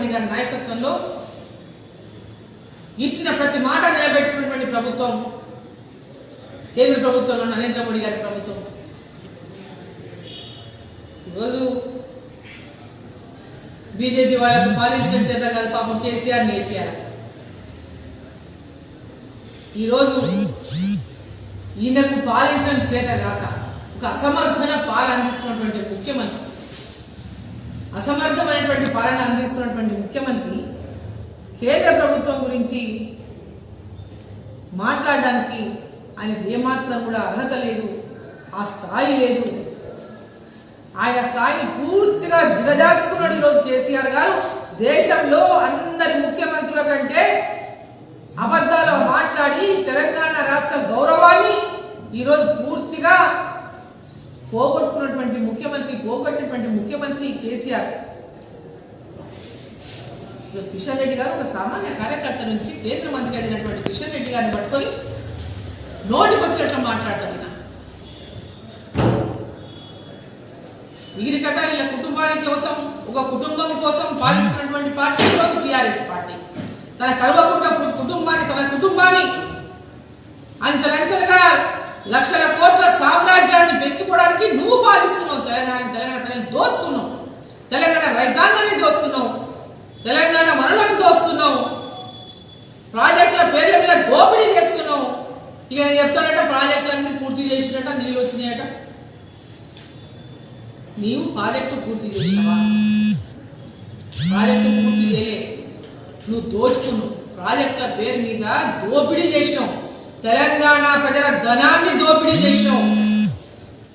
రెడ్డి గారి నాయకత్వంలో ఇచ్చిన ప్రతి మాట నిలబెట్టుకున్నటువంటి ప్రభుత్వం కేంద్ర ప్రభుత్వంలో నరేంద్ర మోడీ గారి ప్రభుత్వం. ఈరోజు బీజేపీ వాళ్ళకు పాలించడం చేత కాదు, పాపం కేసీఆర్ నేర్పియాలి. ఈరోజు ఈయనకు పాలించడం చేత కాక ఒక అసమర్థన పాలన అందిస్తున్నటువంటి ముఖ్యమంత్రి, అసమర్థమైనటువంటి పాలన అందిస్తున్నటువంటి ముఖ్యమంత్రి కేంద్ర ప్రభుత్వం గురించి మాట్లాడడానికి ఆయన ఏమాత్రం కూడా అర్హత లేదు, ఆ స్థాయి లేదు. ఆయన స్థాయిని పూర్తిగా దిగజార్చుకున్నాడు ఈరోజు కేసీఆర్ గారు. దేశంలో అందరి ముఖ్యమంత్రుల కంటే అబద్ధాలు మాట్లాడి తెలంగాణ రాష్ట్ర గౌరవాన్ని ఈరోజు పూర్తిగా పోగొట్టినటువంటి ముఖ్యమంత్రి కేసీఆర్. ఈరోజు కిషన్ రెడ్డి గారు ఒక సామాన్య కార్యకర్త నుంచి కేంద్ర మంత్రి అయినటువంటి కిషన్ రెడ్డి గారిని పట్టుకొని నోటికి వచ్చినట్లు మాట్లాడతాడు. వీరి కథ వీళ్ళ కుటుంబానికి కోసం, ఒక కుటుంబం కోసం పాలిస్తున్నటువంటి పార్టీ ఈరోజు టీఆర్ఎస్ పార్టీ. తన కుటుంబాన్ని అంచెలంచెలుగా లక్షల కోట్ల సామ్రాజ్యాన్ని పెంచుకోవడానికి నువ్వు పాలిస్తున్నావు. తెలంగాణ ప్రజలు దోస్తున్నావు, తెలంగాణ రైతాంగాన్ని దోస్తున్నావు, తెలంగాణ వనరులను దోస్తున్నావు, ప్రాజెక్టుల పేర్ల మీద దోపిడీ చేస్తున్నావు. ఇక నేను చెప్తానట ప్రాజెక్టులన్నీ పూర్తి చేసినట్ట, నీళ్ళు వచ్చినాయట. నీవు ప్రాజెక్టు పూర్తి చేసినావా? ప్రాజెక్టు పూర్తి చేయలే, నువ్వు దోచుకున్నావు. ప్రాజెక్టుల పేరు మీద దోపిడీ చేసినావు, తెలంగాణ ప్రజల ధనాన్ని దోపిడీ చేసినావు.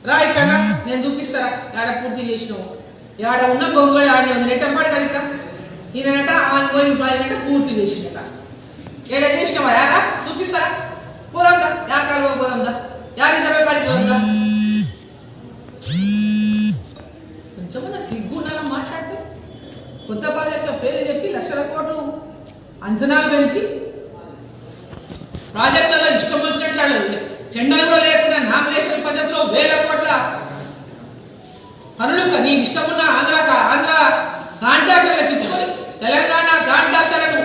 రా ఇక్కడ నేను చూపిస్తారా ఆడ పూర్తి చేసినావు. ఆడ ఉన్న గొంగళి ఆడే ఉంది, నెట్టంపాడు కడిగిరా. ఈయనట ఆన్గోయింగ్ ప్రాజెక్ట్ పూర్తి చేసినట. ఏడ చేసినావా? యారా చూపిస్తారా? పోదాందా, యా కాలువ పోదాందా, యారి దెబ్బ కాడికి పోదాందా. కొంచెమన్నా సిగ్గున్నారా మాట్లాడితే? కొత్త ప్రాజెక్టుల పేర్లు చెప్పి లక్షల కోట్లు అంచనాలు పెంచి ప్రాజెక్టులలో ఇష్టం వచ్చినట్లు టెండర్ కూడా లేకుండా నామినేషన్ పద్ధతిలో వేల కోట్ల పనులు నీకు ఇష్టమున్న ఆంధ్ర కాంట్రాక్టర్లకు ఇచ్చుకొని తెలంగాణ కాంట్రాక్టర్లను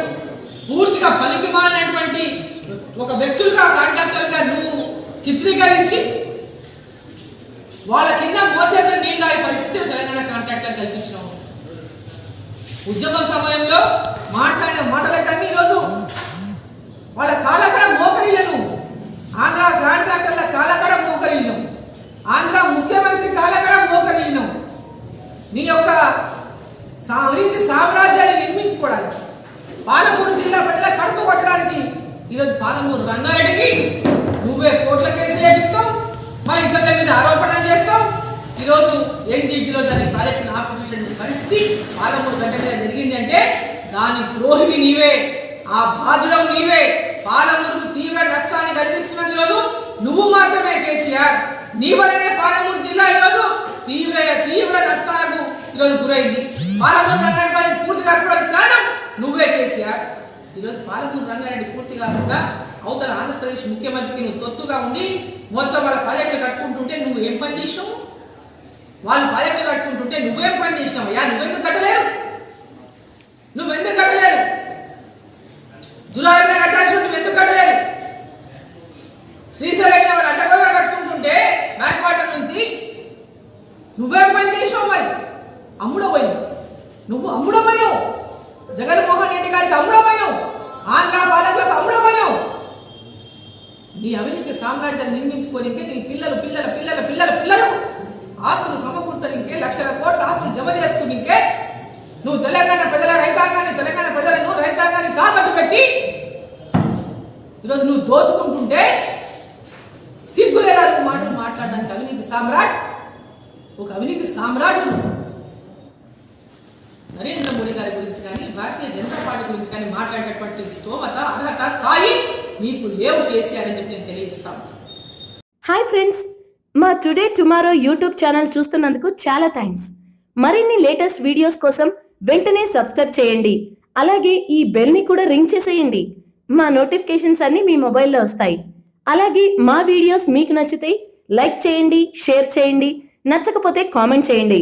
పూర్తిగా పనికి మాలినటువంటి ఒక వ్యక్తులుగా కాంట్రాక్టర్గా నువ్వు చిత్రీకరించి వాళ్ళ కింద మోచేతులు నీళ్ళు తాగే పరిస్థితి తెలంగాణ కాంట్రాక్టర్ కల్పించినావు. ఉద్యమ సమయంలో మాట్లాడిన మాటలకన్నీ ఈరోజు వాళ్ళ కాలకడ మోకరిల్లను, ఆంధ్ర కాంట్రాక్టర్ల కాలకడ మోకరిల్లను, ఆంధ్ర ముఖ్యమంత్రి కాలకడ మోకరిల్లను. నీ యొక్క అవినీతి సామ్రాజ్యాన్ని నిర్మించుకోవడానికి, పాలమూరు జిల్లా ప్రజల కడుపు కొట్టడానికి ఈరోజు పాలమూరు రంగారెడ్డికి నువ్వే కోట్ల కేసులు వేపిస్తావు, మా ఇద్దరి మీద ఆరోపణలు చేస్తావు. ఈరోజు ఎన్జీటీలో దాని ప్రాజెక్టును ఆపరేషన్ పరిస్థితి పాలమూరు గడ్డ మీద జరిగింది అంటే దాని ద్రోహివి నీవే, ఆ బాధుడవు నీవే. పాలమూరుకు తీవ్ర నష్టాన్ని కలిగిస్తున్నది ఈరోజు నువ్వు మాత్రమే కేసీఆర్. నీ వల్లనే పాలమూరు జిల్లా ఈరోజు తీవ్ర నష్టాలకు ఈరోజు గురైంది. పాలమూరు రంగారెడ్డి పూర్తి కాకపోవడానికి కారణం నువ్వే కేసీఆర్. ఈరోజు పాలమూరు రంగారెడ్డి పూర్తి కాకుండా అవతల ఆంధ్రప్రదేశ్ ముఖ్యమంత్రికి నువ్వు తొత్తుగా ఉండి మొత్తం వాళ్ళ ప్రాజెక్టులు కట్టుకుంటుంటే నువ్వు ఏం పని చేసినావు? వాళ్ళు ప్రాజెక్టులు కట్టుకుంటుంటే నువ్వేం పని చేసినావు? నువ్వెందుకు కట్టలేదు? జులాయిలో కట్టాల్సి ఉంటుంది, ఎందుకు కట్టలేదు? శ్రీశైలం వాళ్ళు అడ్డగోలుగా కట్టుకుంటుంటే బ్యాక్ వాటర్ నుంచి నువ్వేం పని చేసినావు? మరి నువ్వు అమ్ముడపోయావు, జగన్మోహన్ రెడ్డి గారికి అమ్ముడపోయావు, ఆంధ్ర పాలకులకు అమ్ముడపోయావు. నీ అవినీతి సామ్రాజ్యాన్ని నిర్మించుకోనికే నీ పిల్లలు ఆస్తులు సమకూర్చనికే, లక్షల కోట్ల ఆస్తులు జమ చేసుకునికే నువ్వు తెలంగాణ రైతాంగాన్ని కాకట్టు పెట్టి ఈరోజు నువ్వు దోచుకుంటుంటే సిగ్గు లేదా మాటలు మాట్లాడడానికి? అవినీతి సామ్రాట్ నరేంద్ర మోడీ గారి గురించి కానీ భారతీయ జనతా పార్టీ గురించి కానీ మాట్లాడేటటువంటి స్తోమత, అర్హత, స్థాయి నీకు లేవు కేసీఆర్ అని చెప్పి నేను తెలియజేస్తాను. హాయ్ ఫ్రెండ్స్, మా టుడే టుమారో యూట్యూబ్ ఛానల్ చూస్తున్నందుకు చాలా థ్యాంక్స్. మరిన్ని లేటెస్ట్ వీడియోస్ కోసం వెంటనే సబ్స్క్రైబ్ చేయండి. అలాగే ఈ బెల్ ని కూడా రింగ్ చేసేయండి. మా నోటిఫికేషన్స్ అన్ని మీ మొబైల్లో వస్తాయి. అలాగే మా వీడియోస్ మీకు నచ్చితే లైక్ చేయండి, షేర్ చేయండి, నచ్చకపోతే కామెంట్ చేయండి.